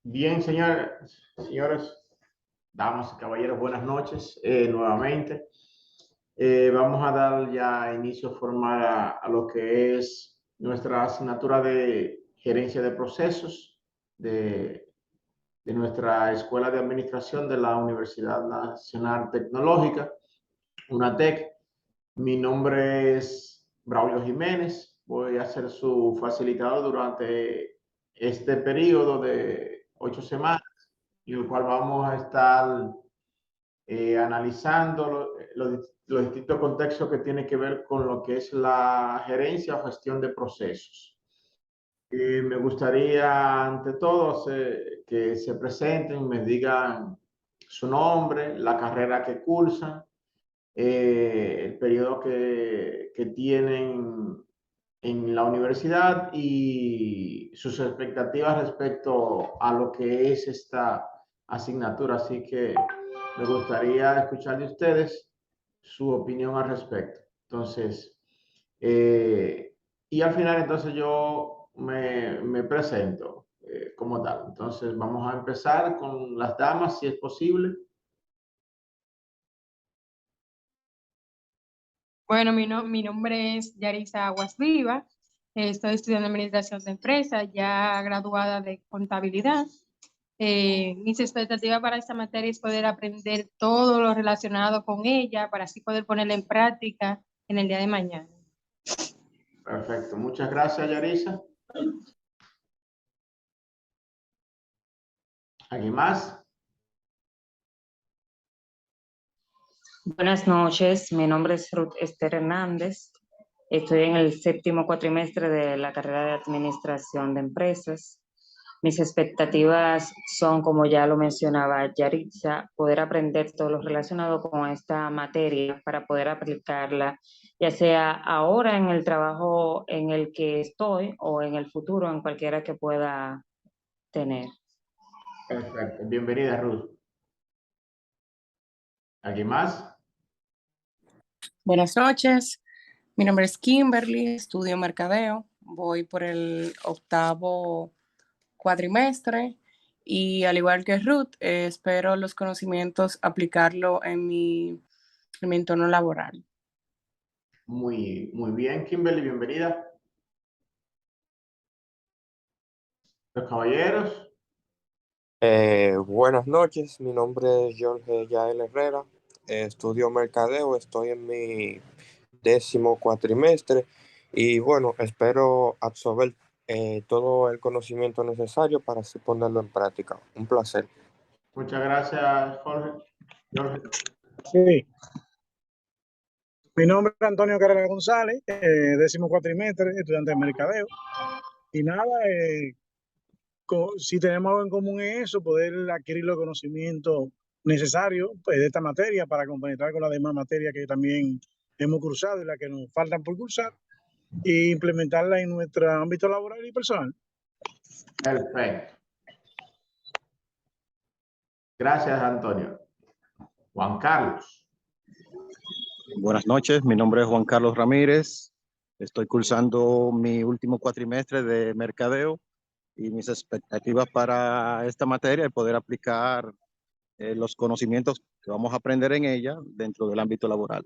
Bien, señores, damas y caballeros, buenas noches nuevamente. Vamos a dar ya inicio formal a lo que es nuestra asignatura de gerencia de procesos de nuestra Escuela de Administración de la Universidad Nacional Tecnológica, UNATEC. Mi nombre es Braulio Jiménez. Voy a ser su facilitador durante este periodo de 8 semanas, en el cual vamos a estar analizando los distintos contextos que tienen que ver con lo que es la gerencia o gestión de procesos. Me gustaría, ante todo, que se presenten, me digan su nombre, la carrera que cursan, el periodo que tienen en la universidad y sus expectativas respecto a lo que es esta asignatura. Así que me gustaría escuchar de ustedes su opinión al respecto. Entonces, y al final entonces yo me presento como tal. Entonces vamos a empezar con las damas, si es posible. Bueno, mi nombre es Yarisa Aguas Viva. Estoy estudiando Administración de Empresas, ya graduada de Contabilidad. Mis expectativas para esta materia es poder aprender todo lo relacionado con ella para así poder ponerla en práctica en el día de mañana. Perfecto. Muchas gracias, Yarisa. ¿Alguien más? Buenas noches, mi nombre es Ruth Esther Hernández. Estoy en el 7º cuatrimestre de la carrera de Administración de Empresas. Mis expectativas son, como ya lo mencionaba Yaritza, poder aprender todo lo relacionado con esta materia para poder aplicarla, ya sea ahora en el trabajo en el que estoy o en el futuro, en cualquiera que pueda tener. Perfecto. Bienvenida, Ruth. ¿Alguien más? Buenas noches, mi nombre es Kimberly, estudio mercadeo, voy por el 8º cuatrimestre y al igual que Ruth, espero los conocimientos aplicarlo en mi entorno laboral. Muy bien, Kimberly, bienvenida. Los caballeros. Buenas noches, mi nombre es Jorge Yael Herrera, estudio mercadeo, estoy en mi 10º cuatrimestre y bueno, espero absorber todo el conocimiento necesario para así ponerlo en práctica. Un placer. Muchas gracias, Jorge. Sí. Mi nombre es Antonio Carrera González, 10º cuatrimestre, estudiante de mercadeo. Y nada, si tenemos algo en común en eso, poder adquirir los conocimientos necesarios pues, de esta materia para compenetrar con las demás materias que también hemos cursado y las que nos faltan por cursar e implementarla en nuestro ámbito laboral y personal. Perfecto. Gracias, Antonio. Juan Carlos. Buenas noches, mi nombre es Juan Carlos Ramírez. Estoy cursando mi último cuatrimestre de mercadeo y mis expectativas para esta materia es poder aplicar los conocimientos que vamos a aprender en ella dentro del ámbito laboral.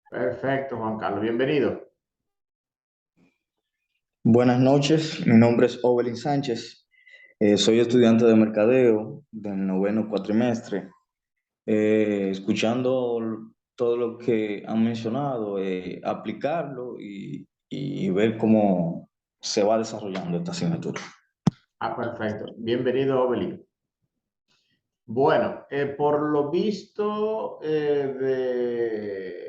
Perfecto, Juan Carlos. Bienvenido. Buenas noches, mi nombre es Ovelyn Sánchez, soy estudiante de mercadeo del 9º cuatrimestre. Escuchando todo lo que han mencionado, aplicarlo y ver cómo se va desarrollando esta asignatura. Perfecto. Bienvenido, Ovelyn. Bueno, por lo visto, de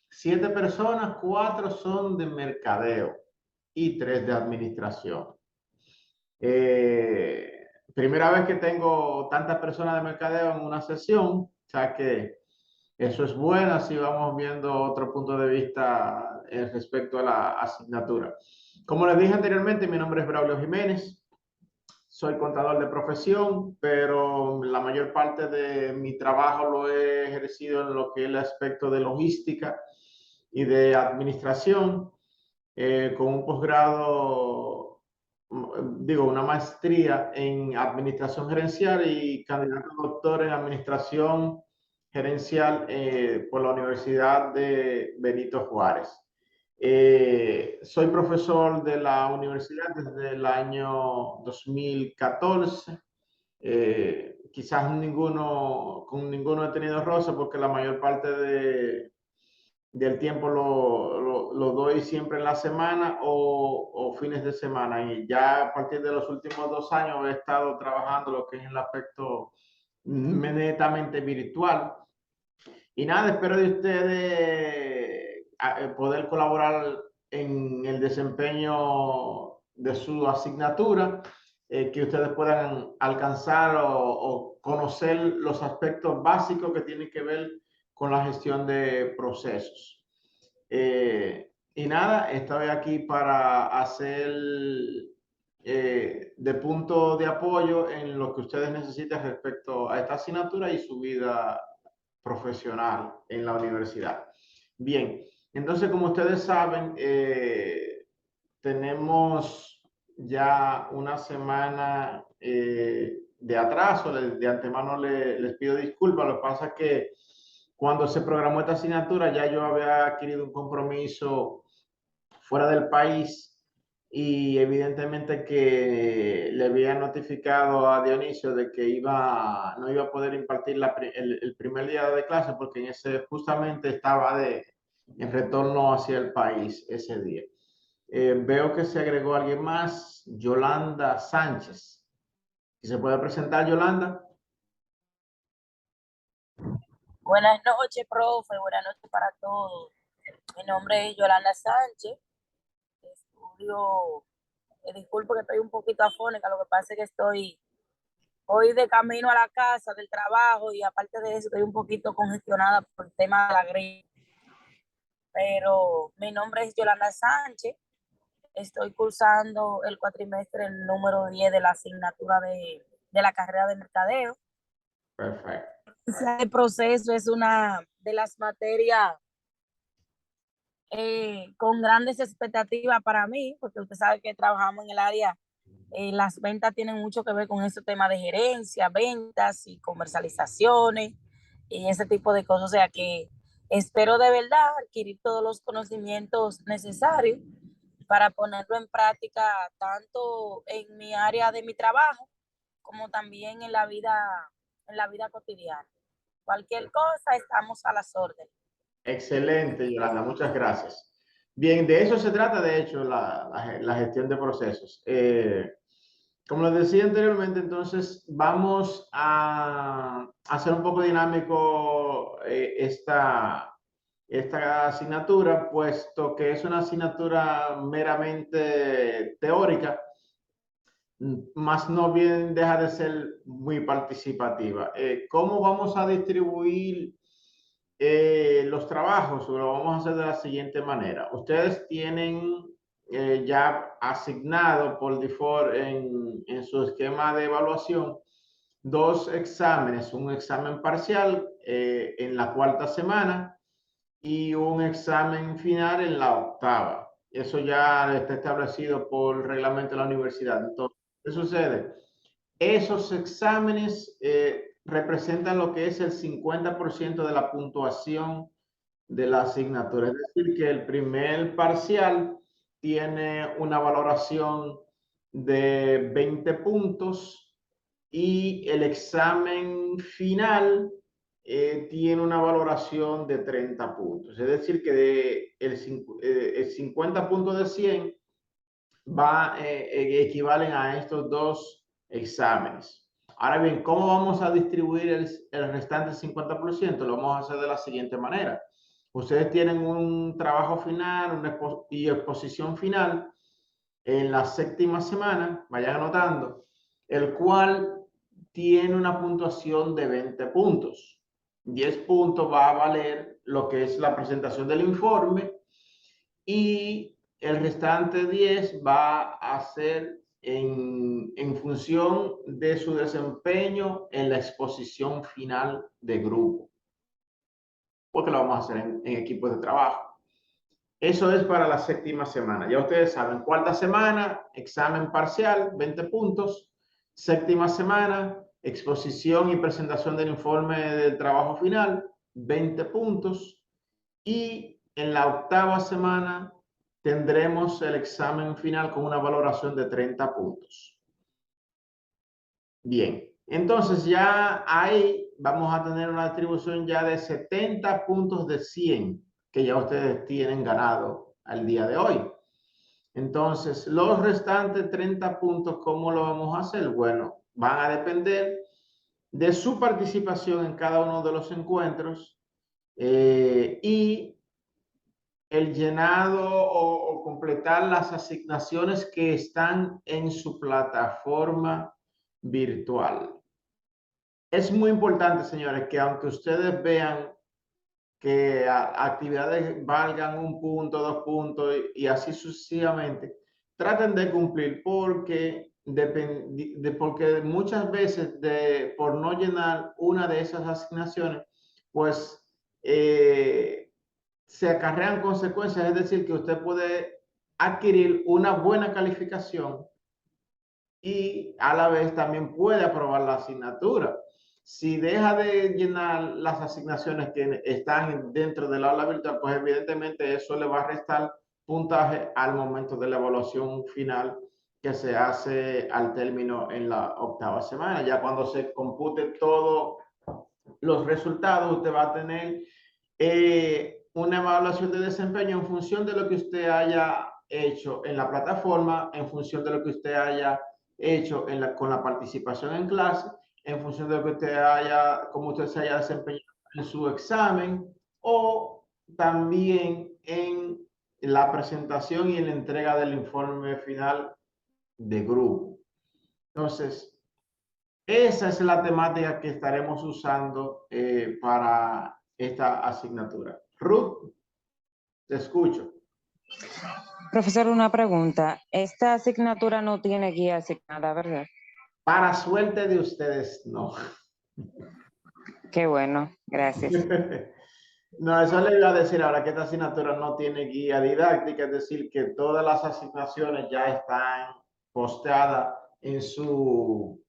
7 personas, 4 son de mercadeo y 3 de administración. Primera vez que tengo tantas personas de mercadeo en una sesión, o sea que eso es bueno, así vamos viendo otro punto de vista respecto a la asignatura. Como les dije anteriormente, mi nombre es Braulio Jiménez, soy contador de profesión, pero la mayor parte de mi trabajo lo he ejercido en lo que es el aspecto de logística y de administración. con un posgrado, una maestría en administración gerencial y candidato a doctor en administración gerencial por la Universidad de Benito Juárez. Soy profesor de la universidad desde el año 2014. Quizás con ninguno he tenido roce porque la mayor parte del tiempo lo doy siempre en la semana o fines de semana. Y ya a partir de los últimos 2 años he estado trabajando lo que es el aspecto netamente virtual. Y nada, espero de ustedes poder colaborar en el desempeño de su asignatura, que ustedes puedan alcanzar o conocer los aspectos básicos que tienen que ver con la gestión de procesos. Y nada, estoy aquí para hacer de punto de apoyo en lo que ustedes necesiten respecto a esta asignatura y su vida profesional en la universidad. Bien, entonces como ustedes saben, tenemos ya una semana de atraso. De antemano les pido disculpas. Lo que pasa es que cuando se programó esta asignatura ya yo había adquirido un compromiso fuera del país y evidentemente que le había notificado a Dionisio de que no iba a poder impartir el primer día de clase porque en ese justamente estaba en retorno hacia el país ese día. Veo que se agregó alguien más, Yolanda Sánchez. ¿Y se puede presentar, Yolanda? Buenas noches, profe. Buenas noches para todos. Mi nombre es Yolanda Sánchez. Estudio, disculpe que estoy un poquito afónica, lo que pasa es que estoy hoy de camino a la casa del trabajo y aparte de eso estoy un poquito congestionada por el tema de la gripe. Pero mi nombre es Yolanda Sánchez. Estoy cursando el cuatrimestre, el número 10 de la asignatura de la carrera de mercadeo. Perfecto. El proceso es una de las materias con grandes expectativas para mí, porque usted sabe que trabajamos en el área, las ventas tienen mucho que ver con ese tema de gerencia, ventas y comercializaciones y ese tipo de cosas. O sea que espero de verdad adquirir todos los conocimientos necesarios para ponerlo en práctica tanto en mi área de mi trabajo como también en la vida cotidiana. Cualquier cosa, estamos a las órdenes. Excelente, Yolanda, muchas gracias. Bien, de eso se trata, de hecho, la gestión de procesos. Como les decía anteriormente, entonces vamos a hacer un poco dinámico esta asignatura, puesto que es una asignatura meramente teórica, más no bien deja de ser muy participativa. ¿Cómo vamos a distribuir los trabajos? Lo vamos a hacer de la siguiente manera. Ustedes tienen ya asignado por default en su esquema de evaluación 2 exámenes, un examen parcial en la 4ª semana y un examen final en la 8ª. Eso ya está establecido por el reglamento de la universidad. Entonces, ¿qué sucede? Esos exámenes representan lo que es el 50% de la puntuación de la asignatura. Es decir, que el primer parcial tiene una valoración de 20 puntos y el examen final tiene una valoración de 30 puntos. Es decir, que el 50 puntos de 100 equivalen a estos 2 exámenes. Ahora bien, ¿cómo vamos a distribuir el restante 50%? Lo vamos a hacer de la siguiente manera. Ustedes tienen un trabajo final y exposición final en la 7ª semana, vayan anotando, el cual tiene una puntuación de 20 puntos. 10 puntos va a valer lo que es la presentación del informe y el restante 10 va a ser en función de su desempeño en la exposición final de grupo, porque lo vamos a hacer en equipos de trabajo. Eso es para la séptima semana. Ya ustedes saben, cuarta semana, examen parcial, 20 puntos. Séptima semana, exposición y presentación del informe del trabajo final, 20 puntos. Y en la octava semana tendremos el examen final con una valoración de 30 puntos. Bien, entonces ya ahí vamos a tener una distribución ya de 70 puntos de 100 que ya ustedes tienen ganado al día de hoy. Entonces, los restantes 30 puntos, ¿cómo lo vamos a hacer? Bueno, van a depender de su participación en cada uno de los encuentros y el llenado o completar las asignaciones que están en su plataforma virtual. Es muy importante, señores, que aunque ustedes vean que actividades valgan 1 punto, 2 puntos y así sucesivamente, traten de cumplir porque muchas veces por no llenar una de esas asignaciones, pues se acarrean consecuencias, es decir, que usted puede adquirir una buena calificación y a la vez también puede aprobar la asignatura. Si deja de llenar las asignaciones que están dentro del aula virtual, pues evidentemente eso le va a restar puntaje al momento de la evaluación final que se hace al término en la octava semana. Ya cuando se compute todos los resultados, usted va a tener una evaluación de desempeño en función de lo que usted haya hecho en la plataforma, en función de lo que usted haya hecho con la participación en clase, en función de lo que usted haya, cómo usted se haya desempeñado en su examen o también en la presentación y en la entrega del informe final de grupo. Entonces, esa es la temática que estaremos usando para esta asignatura. Ruth, te escucho. Profesor, una pregunta. Esta asignatura no tiene guía asignada, ¿verdad? Para suerte de ustedes, no. Qué bueno, gracias. No, eso le iba a decir ahora que esta asignatura no tiene guía didáctica, es decir, que todas las asignaciones ya están posteadas en su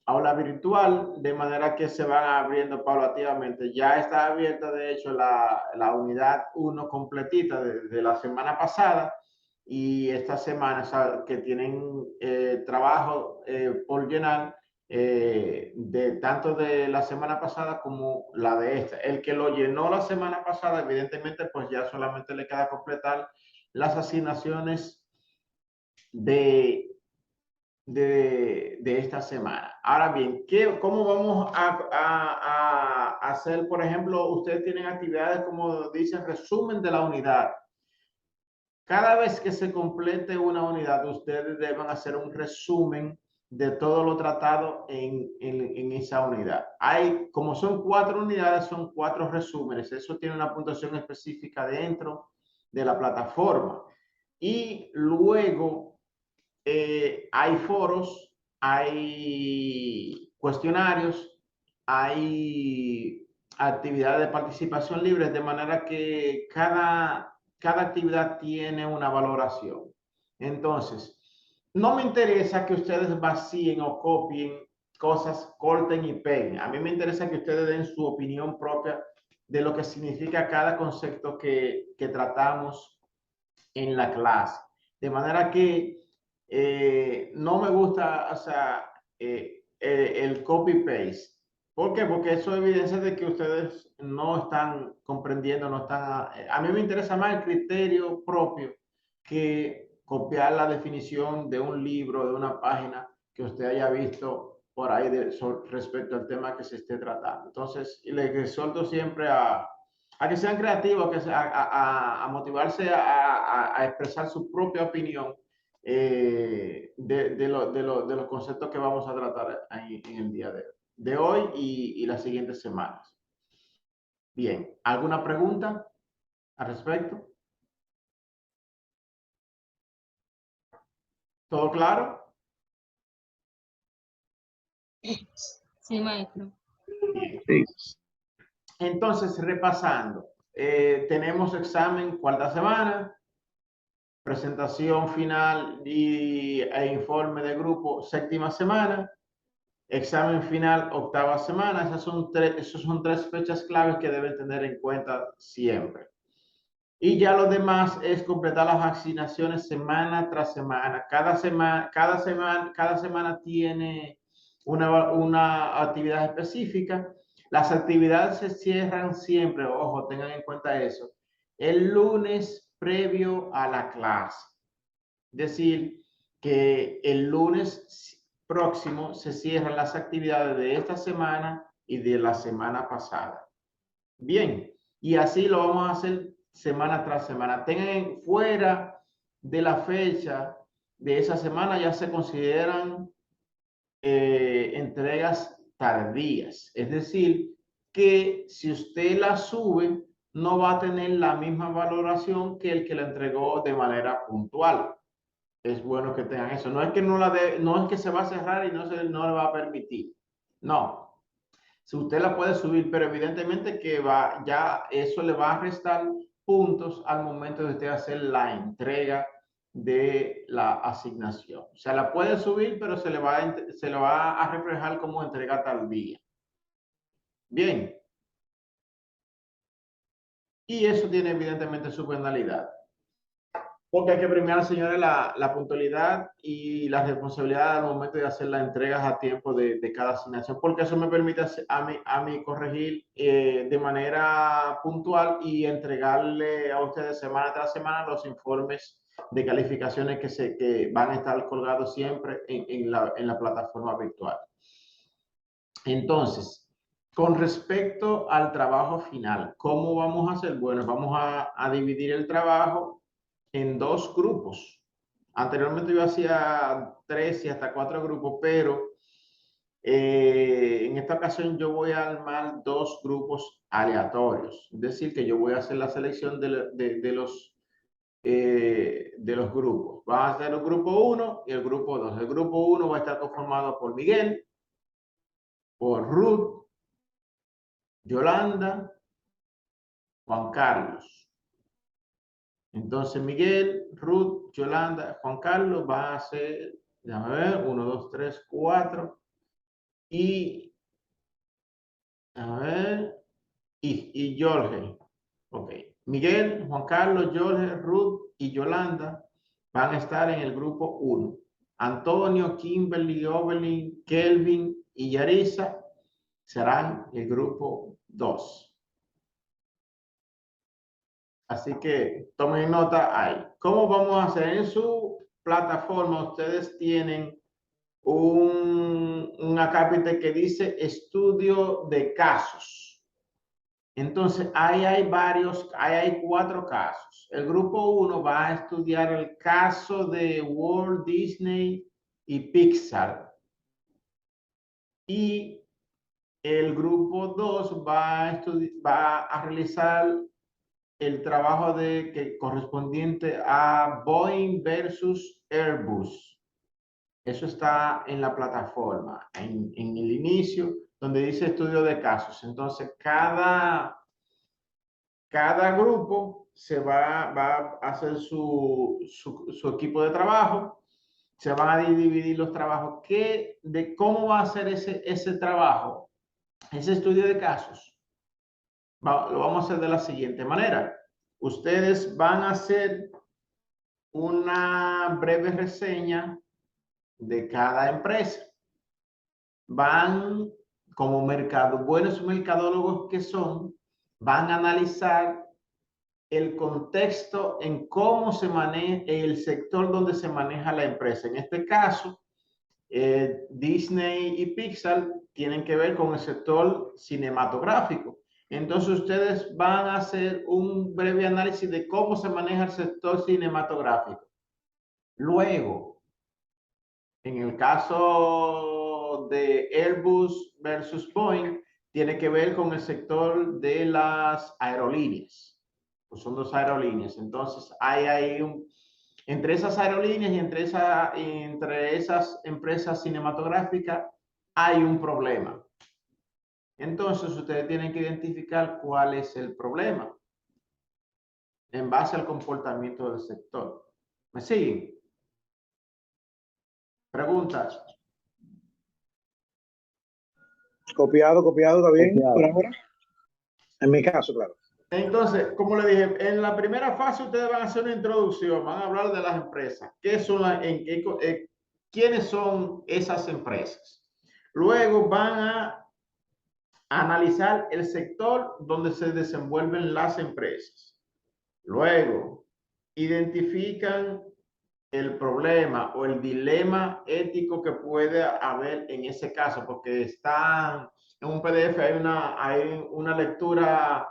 aula virtual, de manera que se van abriendo paulativamente. Ya está abierta, de hecho, la unidad 1 completita de la semana pasada y esta semana, o sea, que tienen trabajo por llenar tanto de la semana pasada como la de esta. El que lo llenó la semana pasada, evidentemente, pues ya solamente le queda completar las asignaciones de esta semana. Ahora bien, ¿cómo vamos a hacer? Por ejemplo, ustedes tienen actividades como dicen resumen de la unidad. Cada vez que se complete una unidad, ustedes deben hacer un resumen de todo lo tratado en esa unidad. Como son 4 unidades, son 4 resúmenes. Eso tiene una puntuación específica dentro de la plataforma. Y luego hay foros, hay cuestionarios, hay actividades de participación libre, de manera que cada actividad tiene una valoración. Entonces, no me interesa que ustedes vacíen o copien cosas, corten y peguen. A mí me interesa que ustedes den su opinión propia de lo que significa cada concepto que tratamos en la clase. De manera que no me gusta, o sea, el copy-paste. ¿Por qué? Porque eso evidencia de que ustedes no están comprendiendo, no están... A mí me interesa más el criterio propio que copiar la definición de un libro, de una página que usted haya visto por ahí respecto al tema que se esté tratando. Entonces, les exhorto siempre a que sean creativos, a motivarse a expresar su propia opinión de los conceptos que vamos a tratar en el día de hoy y las siguientes semanas. Bien, ¿alguna pregunta al respecto? ¿Todo claro? Sí, maestro. Bien. Entonces, repasando, tenemos examen cuarta semana, presentación final e informe de grupo séptima semana, examen final octava semana. Esas son tres fechas claves que deben tener en cuenta siempre. Y ya lo demás es completar las asignaciones semana tras semana. Cada semana tiene una actividad específica. Las actividades se cierran siempre, ojo, tengan en cuenta eso, el lunes previo a la clase. Es decir, que el lunes próximo se cierran las actividades de esta semana y de la semana pasada. Bien, y así lo vamos a hacer semana tras semana. Tengan fuera de la fecha de esa semana, ya se consideran entregas tardías. Es decir, que si usted la sube, no va a tener la misma valoración que el que la entregó de manera puntual. Es bueno que tengan eso. No es que, no es que se va a cerrar y no le va a permitir. No. Si usted la puede subir, pero evidentemente que ya eso le va a restar puntos al momento de usted hacer la entrega de la asignación. O sea, la puede subir, pero se le va a reflejar como entrega tardía. Bien. Y eso tiene evidentemente su penalidad. Porque hay que premiar, señores, la puntualidad y la responsabilidad al momento de hacer las entregas a tiempo de cada asignación, porque eso me permite a mí corregir de manera puntual y entregarle a ustedes semana tras semana los informes de calificaciones que van a estar colgados siempre en la plataforma virtual. Entonces, con respecto al trabajo final, ¿cómo vamos a hacer? Bueno, vamos a dividir el trabajo en 2 grupos. Anteriormente yo hacía 3 y hasta 4 grupos, pero en esta ocasión yo voy a armar 2 grupos aleatorios. Es decir, que yo voy a hacer la selección de los grupos. Va a ser el grupo 1 y el grupo 2. El grupo 1 va a estar conformado por Miguel, por Ruth, Yolanda, Juan Carlos. Entonces, Miguel, Ruth, Yolanda, Juan Carlos va a ser, déjame ver, 1, 2, 3, 4. Y, a ver, y Jorge. Ok. Miguel, Juan Carlos, Jorge, Ruth y Yolanda van a estar en el grupo 1. Antonio, Kimberly, Oberlin, Kelvin y Yarisa serán el grupo 2. Así que tomen nota ahí. ¿Cómo vamos a hacer? En su plataforma ustedes tienen un acápite que dice estudio de casos. Entonces, ahí hay 4 casos. El grupo 1 va a estudiar el caso de Walt Disney y Pixar. Y el grupo 2 va a realizar el trabajo correspondiente a Boeing versus Airbus. Eso está en la plataforma, en el inicio, donde dice estudio de casos. Entonces, cada grupo se va a hacer su equipo de trabajo, se van a dividir los trabajos. De cómo va a ser ese trabajo, ese estudio de casos. Lo vamos a hacer de la siguiente manera. Ustedes van a hacer una breve reseña de cada empresa. Van como buenos mercadólogos que son, van a analizar el contexto en cómo se maneja el sector donde se maneja la empresa. En este caso, Disney y Pixar tienen que ver con el sector cinematográfico. Entonces ustedes van a hacer un breve análisis de cómo se maneja el sector cinematográfico. Luego, en el caso de Airbus versus Boeing, tiene que ver con el sector de las aerolíneas. Pues son 2 aerolíneas. Entonces entre esas aerolíneas y entre esas empresas cinematográficas hay un problema. Entonces, ustedes tienen que identificar cuál es el problema. en base al comportamiento del sector. ¿Me siguen? ¿Preguntas? Copiado, está bien, Copiado. por ahora. En mi caso, claro. Entonces, como le dije, en la primera fase ustedes van a hacer una introducción, van a hablar de las empresas, qué son quiénes son esas empresas. Luego van a analizar el sector donde se desenvuelven las empresas. Luego, identifican el problema o el dilema ético que puede haber en ese caso, porque está en un PDF, hay una lectura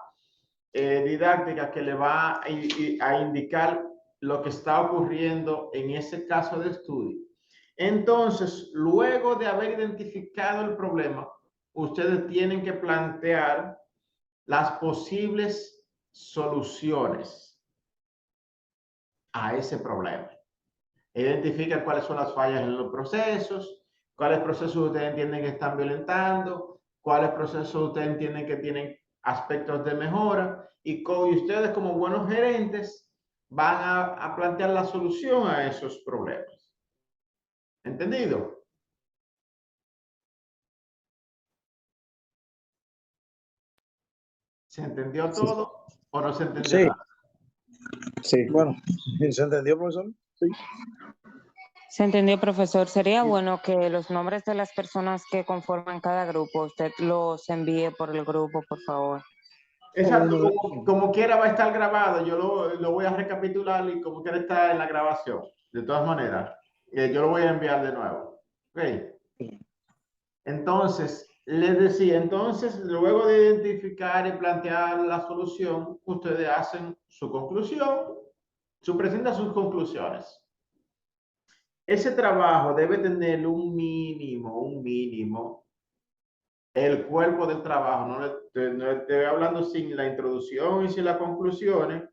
didáctica que le va a indicar lo que está ocurriendo en ese caso de estudio. Entonces, luego de haber identificado el problema, ustedes tienen que plantear las posibles soluciones a ese problema. Identifican cuáles son las fallas en los procesos, cuáles procesos ustedes entienden que están violentando, cuáles procesos ustedes entienden que tienen aspectos de mejora y ustedes como buenos gerentes van a plantear la solución a esos problemas. ¿Entendido? ¿Se entendió todo o no se entendió Sí. nada? Sí. Bueno, ¿se entendió, profesor? Sí. Se entendió, profesor. Sería bueno que los nombres de las personas que conforman cada grupo, usted los envíe por el grupo, por favor. Exacto, como quiera va a estar grabado, yo lo voy a recapitular y como quiera está en la grabación. De todas maneras, yo lo voy a enviar de nuevo. ¿Okay? Entonces, les decía, luego de identificar y plantear la solución, ustedes hacen su conclusión, presentan sus conclusiones. Ese trabajo debe tener un mínimo, el cuerpo del trabajo. No estoy hablando sin la introducción y sin las conclusiones,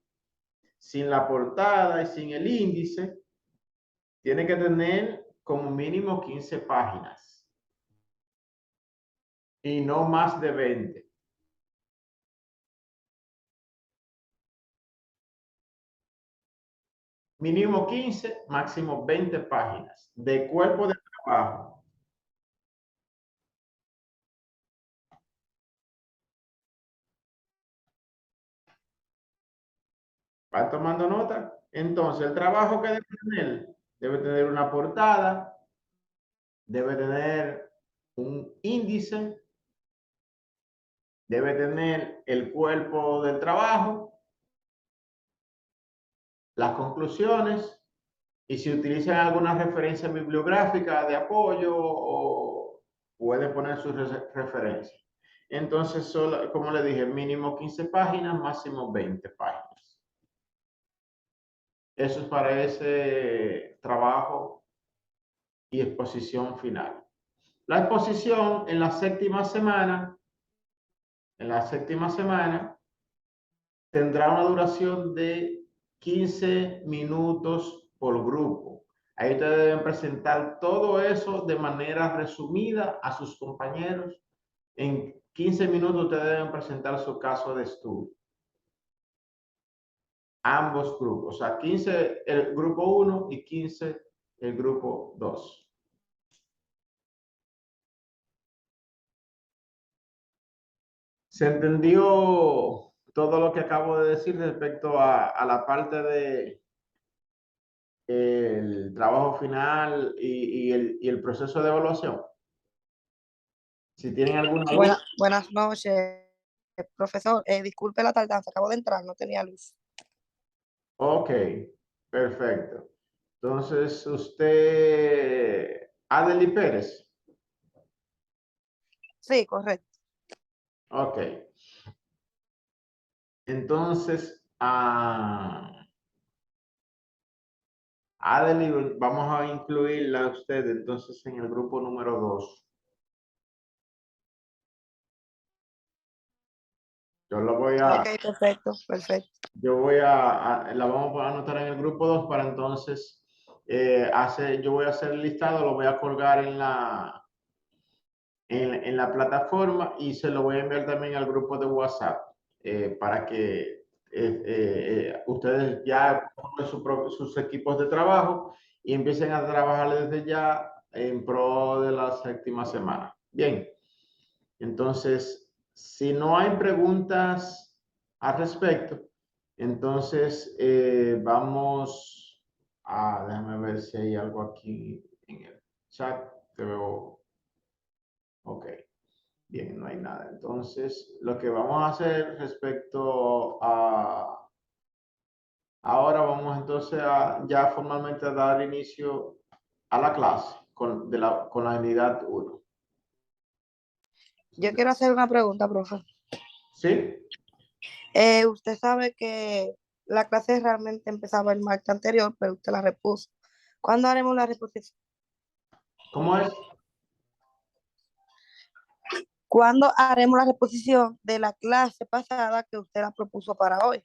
sin la portada y sin el índice. Tiene que tener como mínimo 15 páginas. Y no más de 20. Mínimo 15, máximo 20 páginas de cuerpo de trabajo. ¿Va tomando nota? Entonces, el trabajo que debe tener una portada, debe tener un índice, debe tener el cuerpo del trabajo, las conclusiones, y si utilizan alguna referencia bibliográfica de apoyo, o puede poner sus referencias. Entonces, como le dije, mínimo 15 páginas, máximo 20 páginas. Eso es para ese trabajo y exposición final. La exposición en la séptima semana, tendrá una duración de 15 minutos por grupo. Ahí ustedes deben presentar todo eso de manera resumida a sus compañeros. En 15 minutos ustedes deben presentar su caso de estudio. Ambos grupos, o sea, 15 el grupo 1 y 15 el grupo 2. ¿Se entendió todo lo que acabo de decir respecto a la parte de el trabajo final y el proceso de evaluación? Si tienen alguna duda. Buenas noches, profesor. Disculpe la tardanza, acabo de entrar, no tenía luz. Ok, perfecto. Entonces, usted, Adely Pérez. Sí, correcto. Ok. Entonces, Adely, vamos a incluirla a usted entonces en el grupo número 2. Yo lo voy a... Ok, perfecto. Yo la vamos a anotar en el grupo 2 para entonces yo voy a hacer el listado, lo voy a colgar en la plataforma y se lo voy a enviar también al grupo de WhatsApp para que ustedes ya pongan sus equipos de trabajo y empiecen a trabajar desde ya en pro de la 7ª semana. Bien, entonces, si no hay preguntas al respecto, entonces vamos a, déjame ver si hay algo aquí en el chat. Te veo. Ok. Bien, no hay nada. Entonces, lo que vamos a hacer respecto a... Ahora vamos entonces a ya formalmente a dar inicio a la clase con la unidad 1. Yo quiero hacer una pregunta, profe. ¿Sí? Usted sabe que la clase realmente empezaba el martes anterior, pero usted la repuso. ¿Cuándo haremos la reposición? ¿Cómo es? ¿Cuándo haremos la reposición de la clase pasada que usted la propuso para hoy?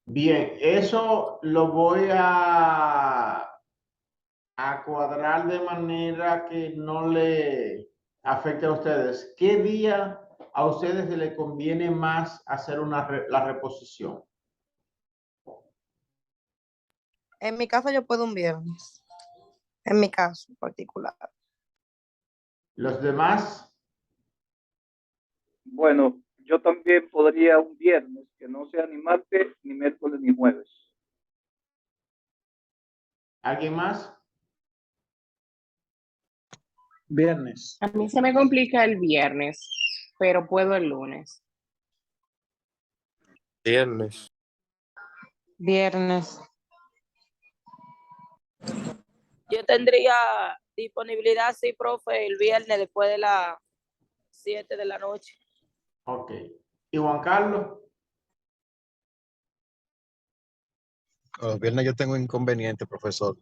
Bien, eso lo voy a cuadrar de manera que no le afecte a ustedes. ¿Qué día a ustedes se les conviene más hacer la reposición? En mi caso yo puedo un viernes. En mi caso particular. ¿Los demás? Bueno, yo también podría un viernes, que no sea ni martes, ni miércoles, ni jueves. ¿Alguien más? Viernes. A mí se me complica el viernes, pero puedo el lunes. Viernes. Viernes. Yo tendría disponibilidad, sí, profe, el viernes después de las 7 de la noche. Ok. ¿Y Juan Carlos? Los viernes yo tengo inconveniente, profesor.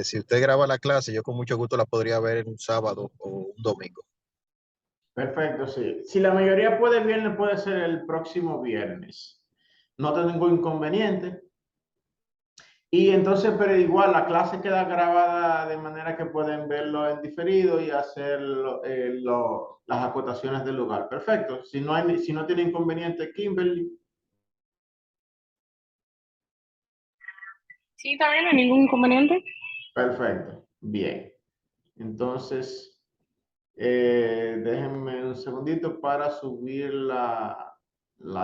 Si usted graba la clase, yo con mucho gusto la podría ver en un sábado o un domingo. Perfecto, sí. Si la mayoría puede el viernes, puede ser el próximo viernes. No tengo ningún inconveniente. Y entonces, pero igual la clase queda grabada de manera que pueden verlo en diferido y hacer las acotaciones del lugar. Perfecto. Si no tiene inconveniente, Kimberly. Sí, también no hay ningún inconveniente. Perfecto. Bien. Entonces, déjenme un segundito para subir la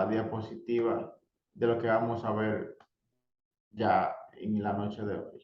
diapositiva de lo que vamos a ver ya en la noche de hoy.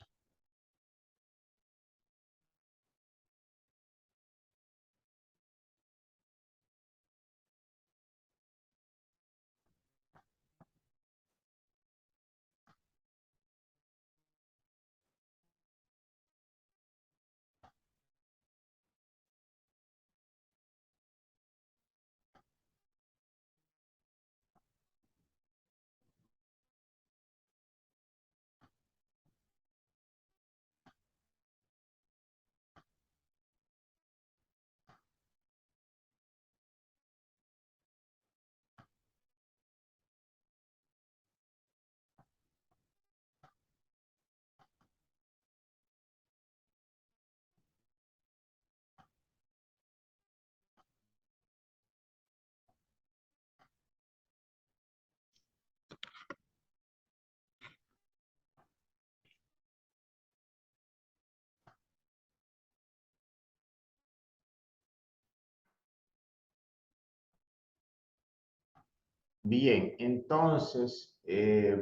Bien, entonces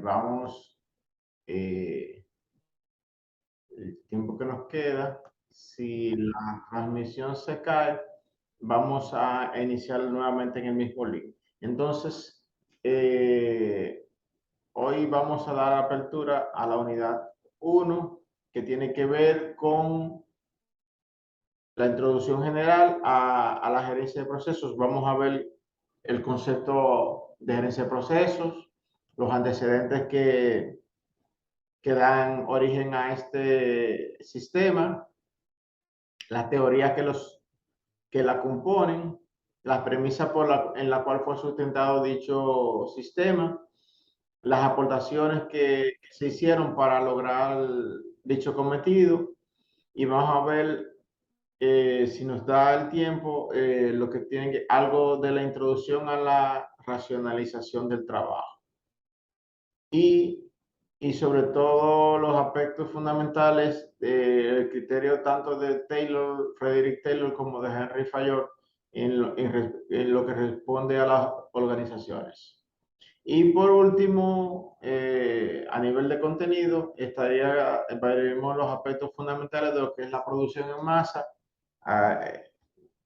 vamos, el tiempo que nos queda, si la transmisión se cae, vamos a iniciar nuevamente en el mismo link. Entonces, hoy vamos a dar apertura a la unidad 1, que tiene que ver con la introducción general a la gerencia de procesos. Vamos a ver el concepto de gerencia de procesos, los antecedentes que dan origen a este sistema, las teorías que la componen, las premisas en la cual fue sustentado dicho sistema, las aportaciones que se hicieron para lograr dicho cometido, y vamos a ver, si nos da el tiempo, lo que algo de la introducción a la racionalización del trabajo. y sobre todo los aspectos fundamentales del criterio tanto de Taylor, Frederick Taylor, como de Henry Fayol en lo que responde a las organizaciones. Y por último, a nivel de contenido, veremos los aspectos fundamentales de lo que es la producción en masa,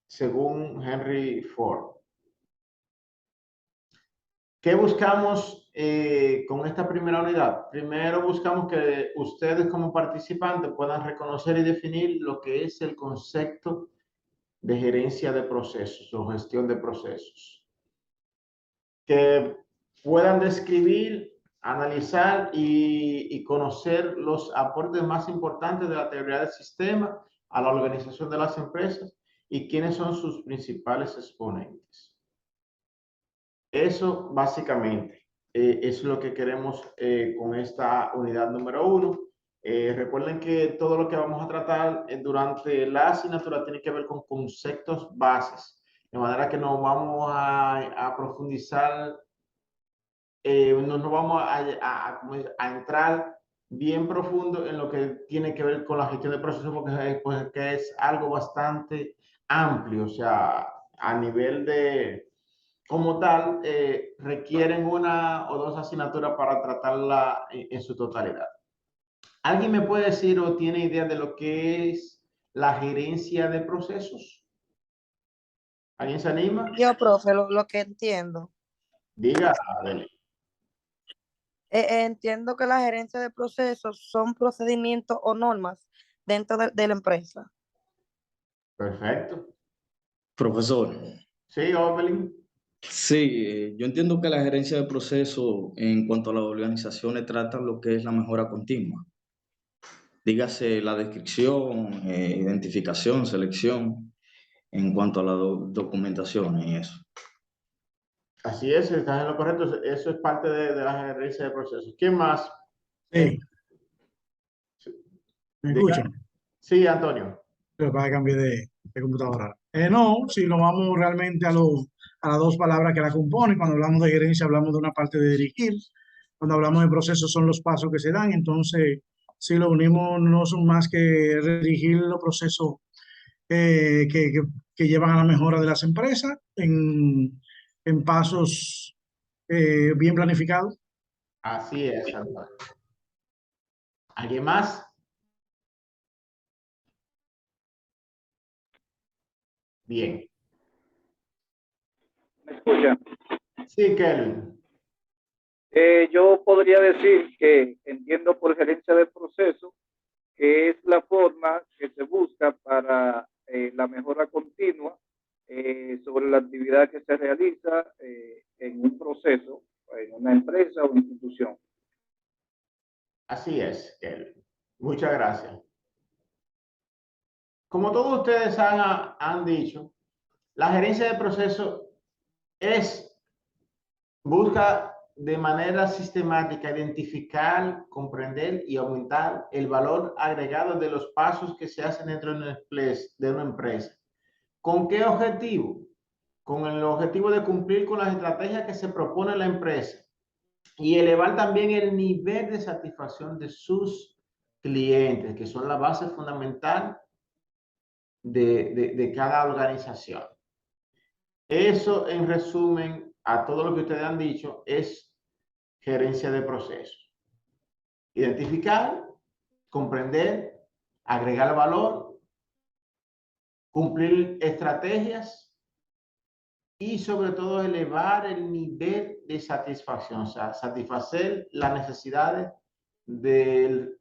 según Henry Ford. ¿Qué buscamos con esta primera unidad? Primero buscamos que ustedes como participantes puedan reconocer y definir lo que es el concepto de gerencia de procesos o gestión de procesos. Que puedan describir, analizar y conocer los aportes más importantes de la teoría del sistema a la organización de las empresas y quiénes son sus principales exponentes. Eso básicamente es lo que queremos con esta unidad número 1. Recuerden que todo lo que vamos a tratar durante la asignatura tiene que ver con conceptos bases, de manera que no vamos a profundizar, no vamos a entrar bien profundo en lo que tiene que ver con la gestión de procesos, porque es algo bastante amplio, o sea, a nivel de... Como tal, requieren una o dos asignaturas para tratarla en su totalidad. ¿Alguien me puede decir o tiene idea de lo que es la gerencia de procesos? ¿Alguien se anima? Yo, profe, lo que entiendo. Diga, Adele. Entiendo que la gerencia de procesos son procedimientos o normas dentro de la empresa. Perfecto. Profesor, Sí, Oberlin. sí, yo entiendo que la gerencia de procesos en cuanto a las organizaciones trata lo que es la mejora continua. Dígase la descripción, identificación, selección, en cuanto a la documentación y eso. Así es, estás en lo correcto. Eso es parte de la gerencia de procesos. ¿Quién más? Sí. ¿Me escuchan? Sí, Antonio. Pero para que cambie de computadora. No, si lo vamos realmente a las dos palabras que la componen, cuando hablamos de gerencia hablamos de una parte de dirigir, cuando hablamos de procesos son los pasos que se dan, entonces si lo unimos no son más que dirigir los procesos que llevan a la mejora de las empresas en pasos bien planificados. Así es, Antonio. ¿Alguien más? Bien. ¿Me escuchan? Sí, Kelvin. Yo podría decir que entiendo por gerencia de proceso que es la forma que se busca para la mejora continua sobre la actividad que se realiza en un proceso, en una empresa o institución. Así es, Kelvin. Muchas gracias. Como todos ustedes han dicho, la gerencia de proceso busca de manera sistemática identificar, comprender y aumentar el valor agregado de los pasos que se hacen dentro de una empresa. ¿Con qué objetivo? Con el objetivo de cumplir con las estrategias que se propone la empresa y elevar también el nivel de satisfacción de sus clientes, que son la base fundamental de cada organización. Eso, en resumen, a todo lo que ustedes han dicho, es gerencia de procesos. Identificar, comprender, agregar valor, cumplir estrategias y sobre todo elevar el nivel de satisfacción, o sea, satisfacer las necesidades del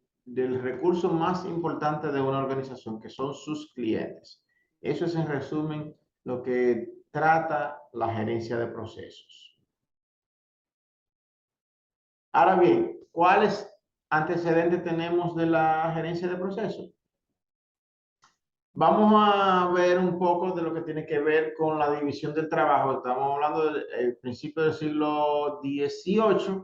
recurso más importante de una organización, que son sus clientes. Eso es en resumen lo que trata la gerencia de procesos. Ahora bien, ¿cuáles antecedentes tenemos de la gerencia de procesos? Vamos a ver un poco de lo que tiene que ver con la división del trabajo. Estamos hablando del principio del siglo XVIII,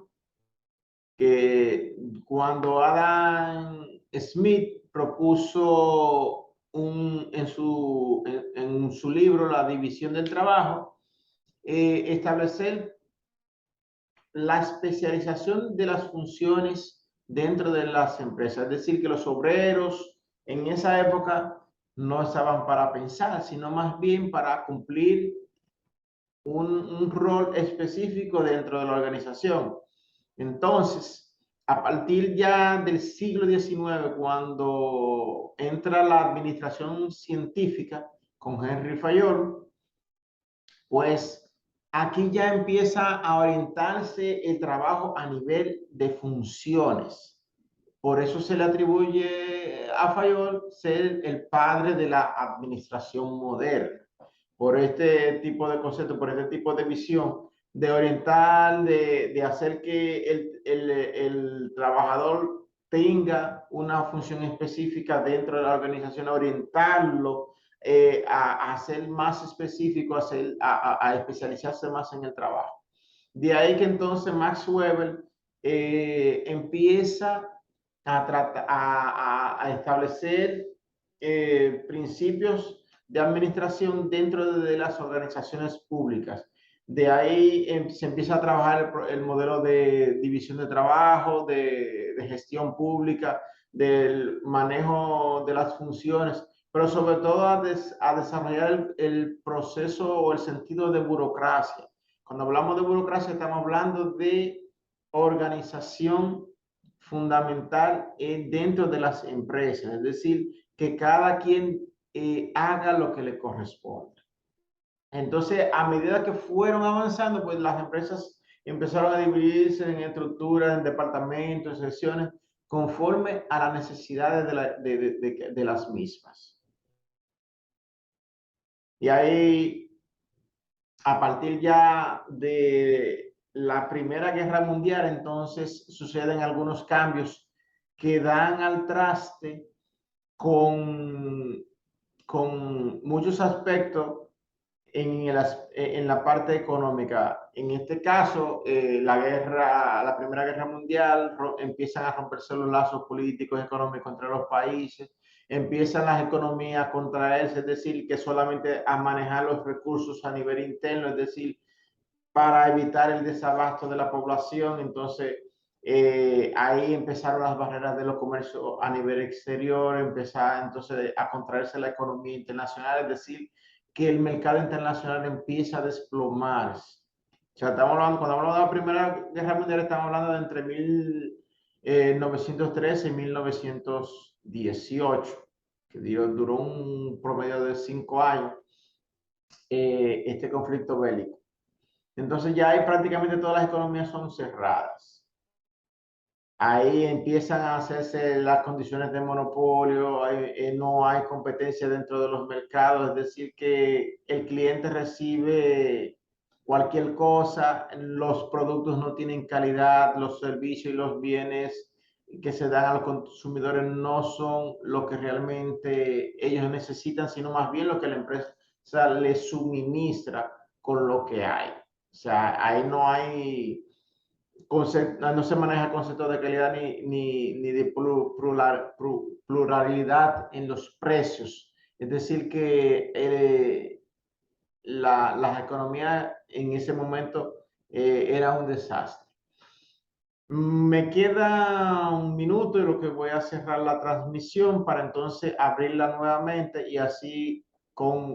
que cuando Adam Smith propuso en su libro La división del trabajo, establecer la especialización de las funciones dentro de las empresas. Es decir, que los obreros en esa época no estaban para pensar, sino más bien para cumplir un rol específico dentro de la organización. Entonces, a partir ya del siglo XIX, cuando entra la administración científica con Henry Fayol, pues aquí ya empieza a orientarse el trabajo a nivel de funciones. Por eso se le atribuye a Fayol ser el padre de la administración moderna, por este tipo de concepto, por este tipo de visión, de orientar, de hacer que el trabajador tenga una función específica dentro de la organización, orientarlo a ser más específico, a especializarse más en el trabajo. De ahí que entonces Max Weber empieza a establecer principios de administración dentro de las organizaciones públicas. De ahí se empieza a trabajar el modelo de división de trabajo, de gestión pública, del manejo de las funciones, pero sobre todo a desarrollar el proceso o el sentido de burocracia. Cuando hablamos de burocracia estamos hablando de organización fundamental dentro de las empresas, es decir, que cada quien haga lo que le corresponde. Entonces, a medida que fueron avanzando, pues las empresas empezaron a dividirse en estructuras, en departamentos, en secciones, conforme a las necesidades de las mismas. Y ahí, a partir ya de la Primera Guerra Mundial, entonces suceden algunos cambios que dan al traste con muchos aspectos en la parte económica. En este caso, la Primera Guerra Mundial, empiezan a romperse los lazos políticos y económicos entre los países, empiezan las economías a contraerse, es decir, que solamente a manejar los recursos a nivel interno, es decir, para evitar el desabasto de la población. Entonces, ahí empezaron las barreras de los comercios a nivel exterior, empezaba entonces a contraerse la economía internacional, es decir, que el mercado internacional empieza a desplomarse. O sea, cuando hablamos de la Primera Guerra Mundial, estamos hablando de entre 1913 y 1918, que duró un promedio de 5 años, este conflicto bélico. Entonces ya ahí prácticamente todas las economías son cerradas. Ahí empiezan a hacerse las condiciones de monopolio, no hay competencia dentro de los mercados, es decir, que el cliente recibe cualquier cosa, los productos no tienen calidad, los servicios y los bienes que se dan a los consumidores no son lo que realmente ellos necesitan, sino más bien lo que la empresa les suministra con lo que hay. O sea, ahí no hay no se maneja el concepto de calidad ni de pluralidad en los precios. Es decir, que las economías en ese momento era un desastre. Me queda un minuto y lo que voy a cerrar la transmisión para entonces abrirla nuevamente y así con